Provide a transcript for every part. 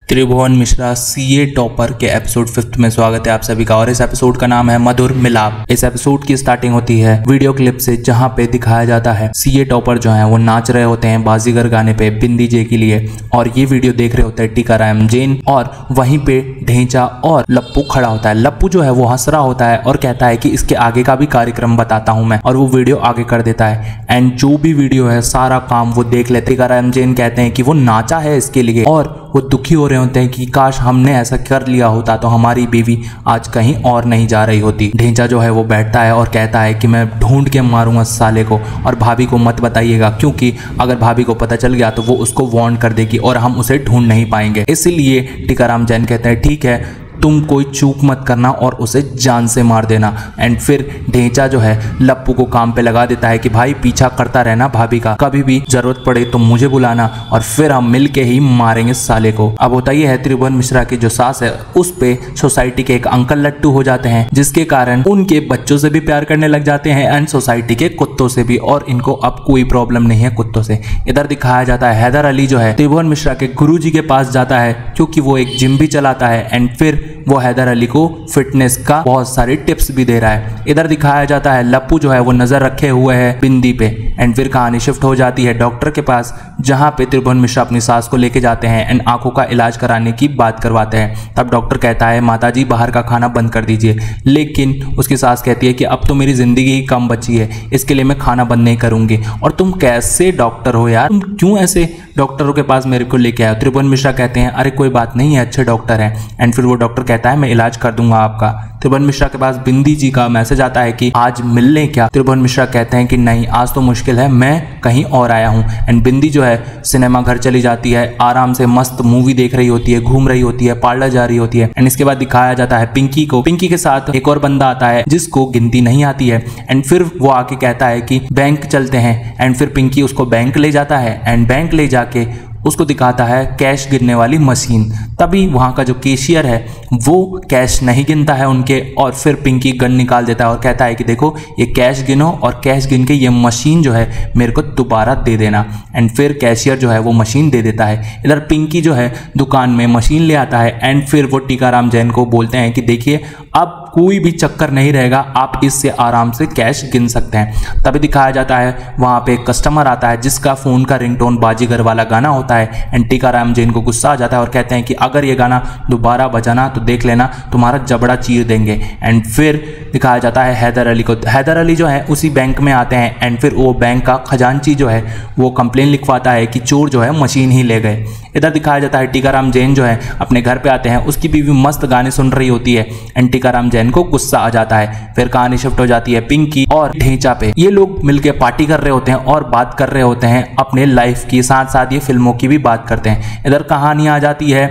त्रिभुवन Mishra CA topper के episode 5 में स्वागत है आप सभी का। और इस एपिसोड का नाम है मधुर मिलाप। इस एपिसोड की स्टार्टिंग होती है वीडियो क्लिप से, जहां पे दिखाया जाता है सीए टॉपर जो है वो नाच रहे होते हैं बाजीगर गाने पे बिंदी जे के लिए, और ये वीडियो देख रहे होते हैं टीकाराम जैन, और वहीं पे ढेंचा और लप्पू खड़ा होता है। लप्पू जो है वो हंस रहा होता है और कहता है कि इसके आगे का भी कार्यक्रम बताता हूं मैं, और वो वीडियो आगे कर देता है। एंड जो भी वीडियो है सारा काम वो देख लेते। टीकाराम जैन कहते हैं कि वो नाचा है इसके लिए, और वो दुखी हो रहे होते हैं कि काश हमने ऐसा कर लिया होता तो हमारी बीवी आज कहीं और नहीं जा रही होती। ढेंचा जो है वो बैठता है और कहता है कि मैं ढूंढ के मारूंगा साले को, और भाभी को मत बताइएगा, क्योंकि अगर भाभी को पता चल गया तो वो उसको वार्न कर देगी और हम उसे ढूंढ नहीं पाएंगे। इसलिए टीकाराम जैन कहते हैं ठीक है, तुम कोई चूक मत करना और उसे जान से मार देना। एंड फिर ढेंचा जो है लप्पू को काम पे लगा देता है कि भाई पीछा करता रहना भाभी का, कभी भी जरूरत पड़े तो मुझे बुलाना और फिर हम मिल के ही मारेंगे साले को। अब होता यह है त्रिभुवन मिश्रा की जो सास है उस पे सोसाइटी के एक अंकल लट्टू हो जाते हैं, जिसके कारण उनके बच्चों से भी प्यार करने लग जाते हैं एंड सोसाइटी के कुत्तों से भी, और इनको अब कोई प्रॉब्लम नहीं है कुत्तों से। इधर दिखाया जाता है हैदर अली जो है त्रिभुवन मिश्रा के गुरुजी के पास जाता है, क्योंकि वो एक जिम भी चलाता है, एंड फिर वो हैदर अली को फिटनेस का बहुत सारे टिप्स भी दे रहा है। इधर दिखाया जाता है लप्पू जो है वो नजर रखे हुए है बिंदी पे। एंड फिर कहानी शिफ्ट हो जाती है डॉक्टर के पास, जहां पे त्रिभुवन मिश्रा अपनी सास को लेके जाते हैं एंड आंखों का इलाज कराने की बात करवाते हैं। तब डॉक्टर कहता है माताजी बाहर का खाना बंद कर दीजिए, लेकिन उसकी सास कहती है कि अब तो मेरी जिंदगी ही कम बची है, इसके लिए मैं खाना बंद नहीं करूंगी। और तुम कैसे डॉक्टर हो यार, तुम क्यों ऐसे डॉक्टरों के पास मेरे को लेके आए? त्रिभुवन मिश्रा कहते हैं अरे कोई बात नहीं है, अच्छे डॉक्टर हैं। एंड फिर वो डॉक्टर कहता है मैं इलाज कर दूंगा आपका। त्रिभुवन मिश्रा के पास बिंदी जी का मैसेज आता है कि आज मिल लें क्या? त्रिभुवन मिश्रा कहते हैं कि नहीं, आज तो मुश्किल है, मैं कहीं और आया हूँ। एंड बिंदी जो है सिनेमा घर चली जाती है, आराम से मस्त मूवी देख रही होती है, घूम रही होती है, पार्लर जा रही होती है। एंड इसके बाद दिखाया जाता है पिंकी को। पिंकी के साथ एक और बंदा आता है जिसको गिनती नहीं आती है, एंड फिर वो आके कहता है कि बैंक चलते हैं। एंड फिर पिंकी उसको बैंक ले जाता है, एंड बैंक ले जाके उसको दिखाता है कैश गिनने वाली मशीन। तभी वहाँ का जो कैशियर है वो कैश नहीं गिनता है उनके, और फिर पिंकी गन निकाल देता है और कहता है कि देखो ये कैश गिनो, और कैश गिन के ये मशीन जो है मेरे को दोबारा दे देना। एंड फिर कैशियर जो है वो मशीन दे देता है। इधर पिंकी जो है दुकान में मशीन ले आता है, एंड फिर वो टीकाराम जैन को बोलते हैं कि देखिए अब कोई भी चक्कर नहीं रहेगा, आप इससे आराम से कैश गिन सकते हैं। तभी दिखाया जाता है वहाँ पे एक कस्टमर आता है जिसका फोन का रिंगटोन बाजीगर वाला गाना होता है। एंड टीकाराम जैन को गुस्सा आ जाता है और कहते हैं कि अगर ये गाना दोबारा बजाना तो देख लेना तुम्हारा जबड़ा चीर देंगे। एंड फिर दिखाया जाता है हैदर अली को। हैदर अली जो है उसी बैंक में आते हैं, एंड फिर वो बैंक का खजांची जो है वो कंप्लेन लिखवाता है कि चोर जो है मशीन ही ले गए। इधर दिखाया जाता है टीकाराम जैन जो है अपने घर पे आते हैं, उसकी बीवी मस्त गाने सुन रही होती है, एंड टीकाराम जैन को गुस्सा आ जाता है। फिर कहानी शिफ्ट हो जाती है पिंकी और ढेंचा पे। ये लोग मिलके पार्टी कर रहे होते हैं और बात कर रहे होते हैं अपने लाइफ की, साथ साथ ये फिल्मों की भी बात करते हैं। इधर कहानी आ जाती है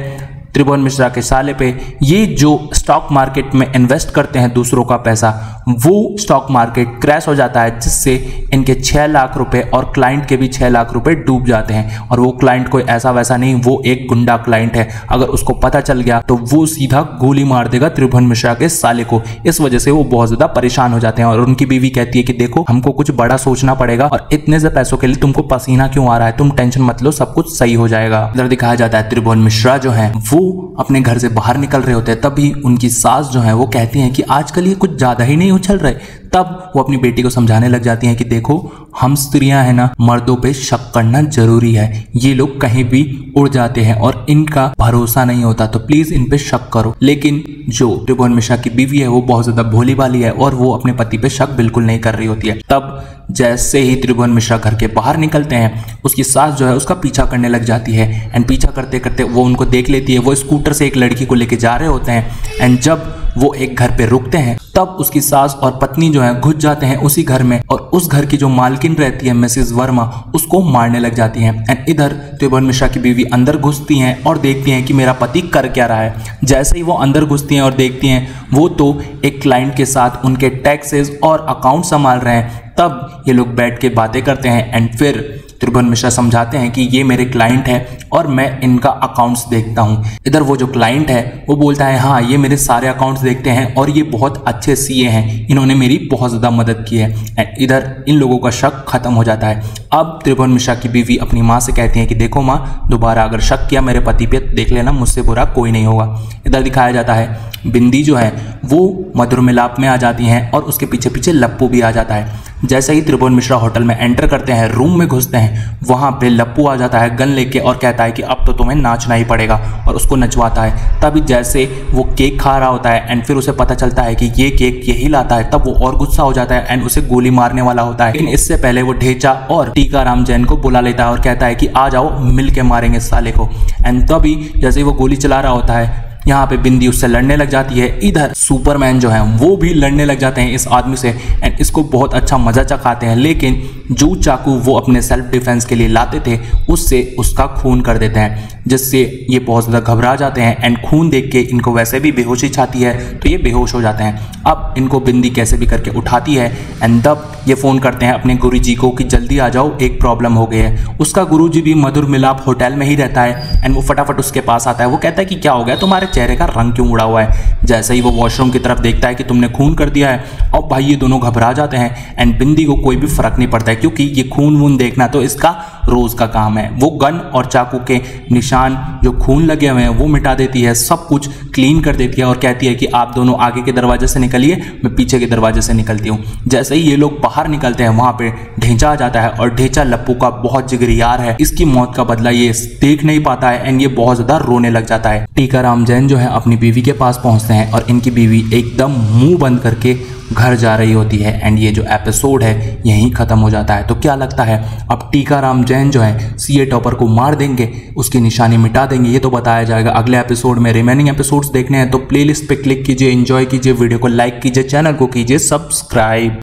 त्रिभुवन मिश्रा के साले पे। ये जो स्टॉक मार्केट में इन्वेस्ट करते हैं दूसरों का पैसा, वो स्टॉक मार्केट क्रैश हो जाता है, जिससे इनके 6 लाख रुपए और क्लाइंट के भी 6 लाख रुपए डूब जाते हैं। और वो क्लाइंट कोई ऐसा वैसा नहीं, वो एक गुंडा क्लाइंट है। अगर उसको पता चल गया तो वो सीधा गोली मार देगा त्रिभुवन मिश्रा के साले को। इस वजह से वो बहुत ज्यादा परेशान हो जाते हैं, और उनकी बीवी कहती है कि देखो हमको कुछ बड़ा सोचना पड़ेगा, और इतने से पैसों के लिए तुमको पसीना क्यों आ रहा है, तुम टेंशन मत लो, सब कुछ सही हो जाएगा। इधर दिखाया जाता है त्रिभुवन मिश्रा जो है वो अपने घर से बाहर निकल रहे होते हैं, तभी उनकी सास जो है वो कहती हैं कि आजकल ये कुछ ज्यादा ही नहीं उछल रहे। तब वो अपनी बेटी को समझाने लग जाती हैं कि देखो हम स्त्रियां हैं ना, मर्दों पे शक करना जरूरी है, ये लोग कहीं भी उड़ जाते हैं और इनका भरोसा नहीं होता, तो प्लीज इन पे शक करो। लेकिन जो त्रिभुवन मिश्रा की बीवी है वो बहुत ज्यादा भोली भाली है, और वो अपने पति पे शक बिल्कुल नहीं कर रही होती है। तब जैसे ही त्रिभुवन मिश्रा घर के बाहर निकलते हैं, उसकी सास जो है उसका पीछा करने लग जाती है, एंड पीछा करते करते वो उनको देख लेती है। वो स्कूटर से एक लड़की को लेके जा रहे होते हैं, एंड जब वो एक घर पे रुकते हैं तब उसकी सास और पत्नी जो है घुस जाते हैं उसी घर में, और उस घर की जो मालकिन रहती है मिसेस वर्मा उसको मारने लग जाती हैं। एंड इधर त्रिभुवन मिश्रा की बीवी अंदर घुसती हैं और देखती हैं कि मेरा पति कर क्या रहा है। जैसे ही वो अंदर घुसती हैं और देखती हैं वो तो एक क्लाइंट के साथ उनके टैक्सेस और अकाउंट संभाल रहे हैं, तब ये लोग बैठ के बातें करते हैं। एंड फिर त्रिभुवन मिश्रा समझाते हैं कि ये मेरे क्लाइंट है और मैं इनका अकाउंट्स देखता हूँ। इधर वो जो क्लाइंट है वो बोलता है हाँ ये मेरे सारे अकाउंट्स देखते हैं और ये बहुत अच्छे सीए हैं, इन्होंने मेरी बहुत ज़्यादा मदद की है। एंड इधर इन लोगों का शक खत्म हो जाता है। अब त्रिभुवन मिश्रा की बीवी अपनी माँ से कहती है कि देखो माँ, दोबारा अगर शक किया मेरे पति पे देख लेना, मुझसे बुरा कोई नहीं होगा। इधर दिखाया जाता है बिंदी जो है वो मधुर मिलाप में आ जाती हैं और उसके पीछे पीछे लप्पू भी आ जाता है। जैसे ही त्रिभुवन मिश्रा होटल में एंटर करते हैं, रूम में घुसते हैं, वहां पे लप्पू आ जाता है गन लेके और कहता है कि अब तो तुम्हें नाचना ही पड़ेगा और उसको नचवाता है। तभी जैसे वो केक खा रहा होता है एंड फिर उसे पता चलता है कि ये केक यही लाता है, तब वो और गुस्सा हो जाता है एंड उसे गोली मारने वाला होता है। लेकिन इससे पहले वो ढेचा और टीकाराम जैन को बुला लेता है और कहता है कि आ जाओ मिल के मारेंगे इस साले को। एंड तभी जैसे ही वो गोली चला रहा होता है, यहाँ पे बिंदी उससे लड़ने लग जाती है। इधर सुपरमैन जो है वो भी लड़ने लग जाते हैं इस आदमी से एंड इसको बहुत अच्छा मजा चखाते हैं। लेकिन जो चाकू वो अपने सेल्फ डिफेंस के लिए लाते थे उससे उसका खून कर देते हैं, जिससे ये बहुत ज़्यादा घबरा जाते हैं एंड खून देख के इनको वैसे भी बेहोशी छाती है तो ये बेहोश हो जाते हैं। अब इनको बिंदी कैसे भी करके उठाती है एंड तब ये फ़ोन करते हैं अपने गुरुजी को कि जल्दी आ जाओ, एक प्रॉब्लम हो गई है। उसका गुरुजी भी मधुर मिलाप होटल में ही रहता है एंड वो फटाफट उसके पास आता है। वो कहता है कि क्या हो गया, तुम्हारे चेहरे का रंग क्यों उड़ा हुआ है। जैसे ही वो वॉशरूम की तरफ देखता है कि तुमने खून कर दिया है, और भाई ये दोनों घबरा जाते हैं एंड बिंदी को कोई भी फर्क नहीं पड़ता है क्योंकि ये खून वून देखना तो इसका रोज का काम है। वो गन और चाकू के निशान जो खून लगे हुए हैं वो मिटा देती है, सब कुछ क्लीन कर देती है और कहती है कि आप दोनों आगे के दरवाजे से निकलिए, मैं पीछे के दरवाजे से निकलती हूँ। जैसे ही ये लोग बाहर निकलते हैं वहां पे ढेंचा आ जाता है और ढेंचा लप्पू का बहुत जिगरी यार है, इसकी मौत का बदला ये देख नहीं पाता है एंड ये बहुत ज्यादा रोने लग जाता है। टीकाराम जैन जो है अपनी बीवी के पास पहुंचते हैं और इनकी बीवी एकदम मुंह बंद करके घर जा रही होती है एंड ये जो एपिसोड है यहीं खत्म हो जाता है। तो क्या लगता है अब टीकाराम जैन जो है सीए टॉपर को मार देंगे, उसकी निशानी मिटा देंगे, ये तो बताया जाएगा अगले एपिसोड में। रिमेनिंग एपिसोड्स देखने हैं तो प्लेलिस्ट पे क्लिक कीजिए, एंजॉय कीजिए, वीडियो को लाइक कीजिए, चैनल को कीजिए सब्सक्राइब।